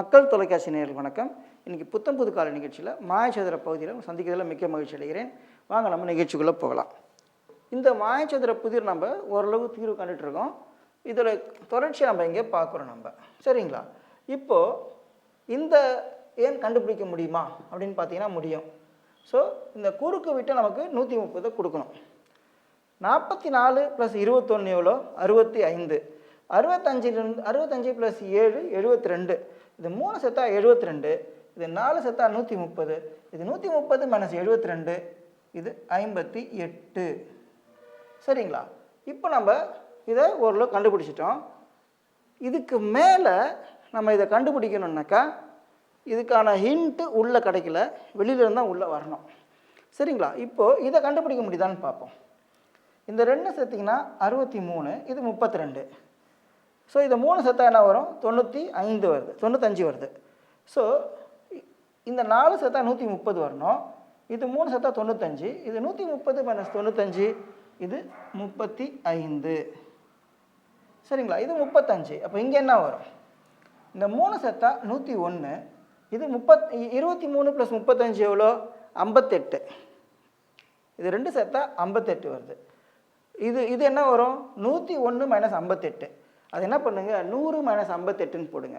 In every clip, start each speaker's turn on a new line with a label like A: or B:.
A: மக்கள் தொலைக்காட்சி நேயர்களுக்கு வணக்கம். இன்றைக்கி புத்தம் புது கால நிகழ்ச்சியில் மாயச்சதுர பகுதியில் சந்திக்கிறதில் மிக்க மகிழ்ச்சி அடைகிறேன். வாங்க நம்ம நிகழ்ச்சிக்குள்ளே போகலாம். இந்த மாயச்சதுர புதிர் நம்ம ஓரளவு தீர்வு கண்டுட்ருக்கோம். இதில் தொடர்ச்சியை நம்ம இங்கே பார்க்குறோம் நம்ம, சரிங்களா? இப்போது இந்த ஏன் கண்டுபிடிக்க முடியுமா அப்படின்னு பார்த்தீங்கன்னா முடியும். ஸோ இந்த குறுக்கு விட்டு நமக்கு 130 கொடுக்கணும். 44 + 21 எவ்வளோ? 65. 65 + 7 72. இது 3 செத்தா 72. இது 4 செத்தா 130. இது 130 - 72. இது 58. சரிங்களா? இப்போ நம்ம இதை ஓரளவு கண்டுபிடிச்சிட்டோம். இதுக்கு மேலே நம்ம இதை கண்டுபிடிக்கணுன்னாக்கா இதுக்கான ஹிண்ட்டு உள்ளே கிடைக்கல, வெளியிலேருந்து தான் உள்ளே வரணும். சரிங்களா? இப்போது இதை கண்டுபிடிக்க முடியுதான்னு பார்ப்போம். இந்த 2 சேர்த்திங்கன்னா 63, இது 32. ஸோ இதை 3 சேர்த்தா என்ன வரும்? 95 வருது, 95 வருது. ஸோ இந்த 4 சேர்த்தா 130 வரணும். இது 3 சேர்த்தா 95. இது 130 - 95, இது 35. சரிங்களா? இது 35. அப்போ இங்கே என்ன வரும்? இந்த 3 சேர்த்தா 101. இது 23 + 35 எவ்வளோ? 58. இது 2 சேர்த்தா 58 வருது. இது என்ன வரும்? 101 - 58. அது என்ன பண்ணுங்க, 100 - 58ன்னு போடுங்க.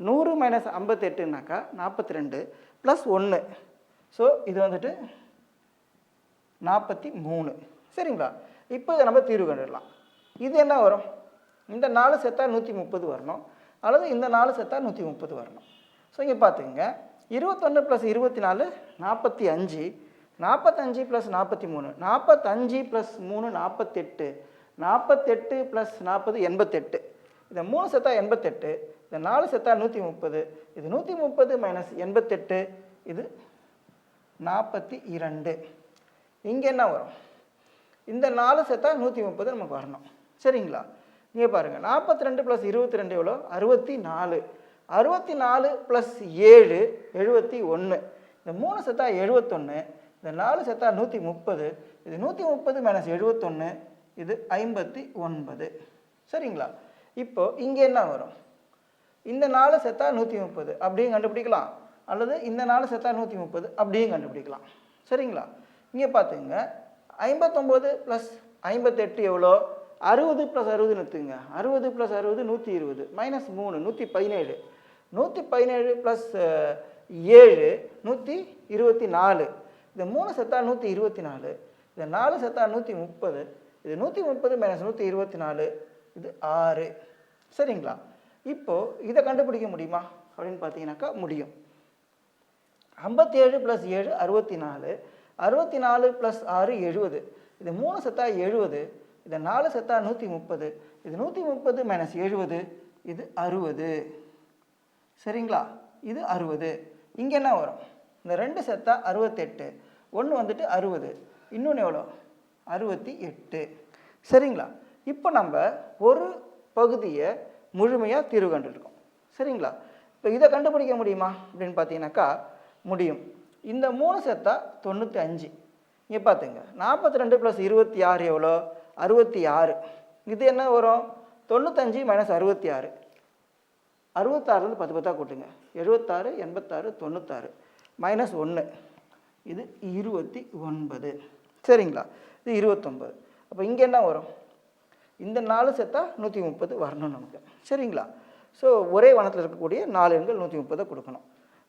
A: 100 - 58னாக்கா 42 + 1. ஸோ இது வந்துட்டு 43. சரிங்களா? இப்போ இதை நம்ம தீர்வு கண்டுடலாம். இது என்ன வரும்? இந்த 4 சேர்த்தா 130 வரணும், அல்லது இந்த 4 சேர்த்தா 130 வரணும். ஸோ இங்கே பார்த்துங்க, 21 + 24 45. 45 + 43, 45 + 3 48. 48 + 40 88. இதை 3 சேர்த்தா 88. இந்த 4 சேர்த்தா 130. இது 130 - 88, இது 42. இங்கே என்ன வரும்? இந்த 4 சேர்த்தா 130 நமக்கு வரணும். சரிங்களா? இங்கே பாருங்கள், 42 + 22 எவ்வளோ? 64. 64 + 7 71. இந்த 3 சேர்த்தா 71. இந்த 4 சேர்த்தா 130. இது 130 - 71, இது 59. சரிங்களா? இப்போது இங்கே என்ன வரும்? இந்த 4 சேர்த்தா 130 அப்படியும் கண்டுபிடிக்கலாம், அல்லது இந்த 4 சேர்த்தா 130 அப்படியும் கண்டுபிடிக்கலாம். சரிங்களா? இங்கே பார்த்துங்க, 59 + 58 எவ்வளோ? 60 + 60 நிறுத்துங்க. 60 + 60 120, -3 117. 117 + 7 124. இந்த 3 சேர்த்தா 124. இந்த 4 சேர்த்தா 130. இது 130 - 124, இது 6. சரிங்களா? இப்போது இதை கண்டுபிடிக்க முடியுமா அப்படின்னு பார்த்தீங்கன்னாக்கா முடியும். 57 + 7 64. 64 + 6 70. இது 3 சேர்த்தா 70. இந்த 4 சேர்த்தா 130. இது 130 - 70, இது 60. சரிங்களா? இது 60. இங்கே என்ன வரும்? இந்த 2 சேர்த்தா 68. 1 வந்துட்டு 60. இன்னொன்று எவ்வளோ? 68. சரிங்களா? இப்போ நம்ம ஒரு பகுதியை முழுமையாக தீர்வு கண்டுருக்கோம். சரிங்களா? இப்போ இதை கண்டுபிடிக்க முடியுமா அப்படின்னு பார்த்தீங்கன்னாக்கா முடியும். இந்த 3 சேர்த்தா 95. இங்கே பார்த்துங்க, 42 + 26 எவ்வளோ? 66. இது என்ன வரும்? 95 - 66. 66லேருந்து 10 10 கூட்டுங்க. 76 86 96 -1, இது 29. சரிங்களா? இது 29. அப்போ இங்கே என்ன வரும்? இந்த 4 சேர்த்தா 130 வரணும் நமக்கு. சரிங்களா? ஸோ ஒரே வனத்தில் இருக்கக்கூடிய 4 எண்கள் 130 கொடுக்கணும்.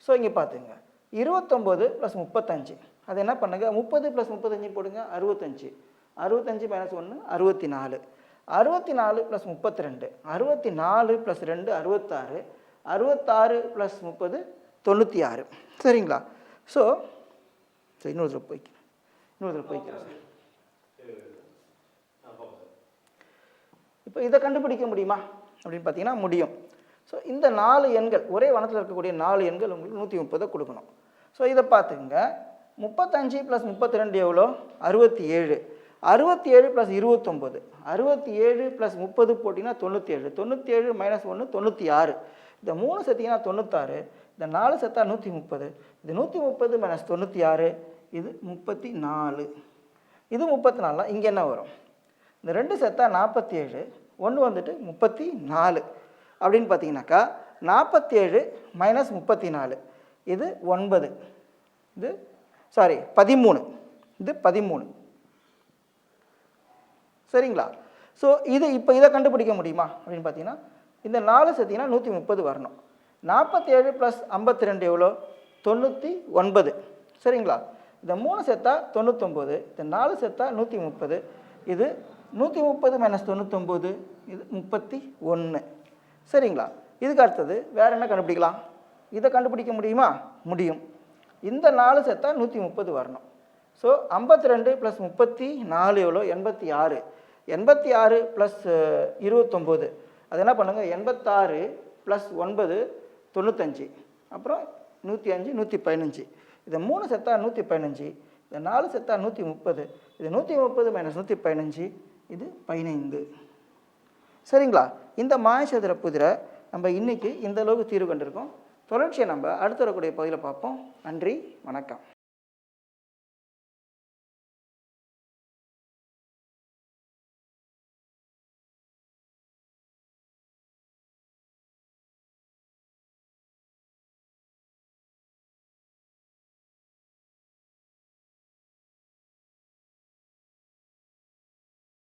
A: ஸோ இங்கே பார்த்துங்க, 29 + 35. அது என்ன பண்ணுங்க, 30 + 35 போடுங்க. 65. 65 - 1 64. 64 + 32. 64 + 2 66. 66 + 30 96. சரிங்களா? ஸோ இன்னொரு போய்க்கிறேன் சார். இப்போ இதை கண்டுபிடிக்க முடியுமா அப்படின்னு பார்த்தீங்கன்னா முடியும். ஸோ இந்த 4 எண்கள், ஒரே வனத்தில் இருக்கக்கூடிய 4 எண்கள் உங்களுக்கு 130 கொடுக்கணும். ஸோ இதை பார்த்துங்க, 35 + 32 எவ்வளோ? 67. 67 + 29. 67 + 30 போட்டிங்கன்னா 97. 97 - 1 96. இந்த 3 சேர்த்திங்கன்னா 96. இந்த 4 சேர்த்தா 130. இது 130 - 96, இது 34. இது 34. இங்கே என்ன வரும்? இந்த 2 சேர்த்தா 47. 1 வந்துட்டு 34. அப்படின்னு பார்த்தீங்கன்னாக்கா 47 மைனஸ் 34 இது 9, இது 13, இது 13. சரிங்களா? ஸோ இப்போ இதை கண்டுபிடிக்க முடியுமா அப்படின்னு பார்த்தீங்கன்னா, இந்த 4 சேர்த்திங்கன்னா 130 வரணும். 47 ப்ளஸ் 52 எவ்வளோ? 99. சரிங்களா? இந்த 3 சேர்த்தா 99, இந்த 4 சேர்த்தா 130, இது 130 மைனஸ் 99, இது 31. சரிங்களா? இதுக்கு அடுத்தது வேறு என்ன கண்டுபிடிக்கலாம்? இதை கண்டுபிடிக்க முடியுமா? முடியும். இந்த 4 சேர்த்தா 130 வரணும். ஸோ 52 ப்ளஸ் 34 எவ்வளோ? 86. 86 ப்ளஸ் 29, அது என்ன பண்ணுங்கள்? 86 ப்ளஸ் 9 95, அப்புறம் 105 115. இதை 3 சேர்த்தா 115, இதை 4 சேர்த்தா 130, இது 130 மைனஸ் 115, இது 15. சரிங்களா? இந்த மாயசதுர புதிரை நம்ம இன்றைக்கி இந்த அளவுக்கு தீர்வு கண்டிருக்கோம். தொடர்ச்சியை நம்ம அடுத்த வரக்கூடிய பகுதியில் பார்ப்போம். நன்றி, வணக்கம்.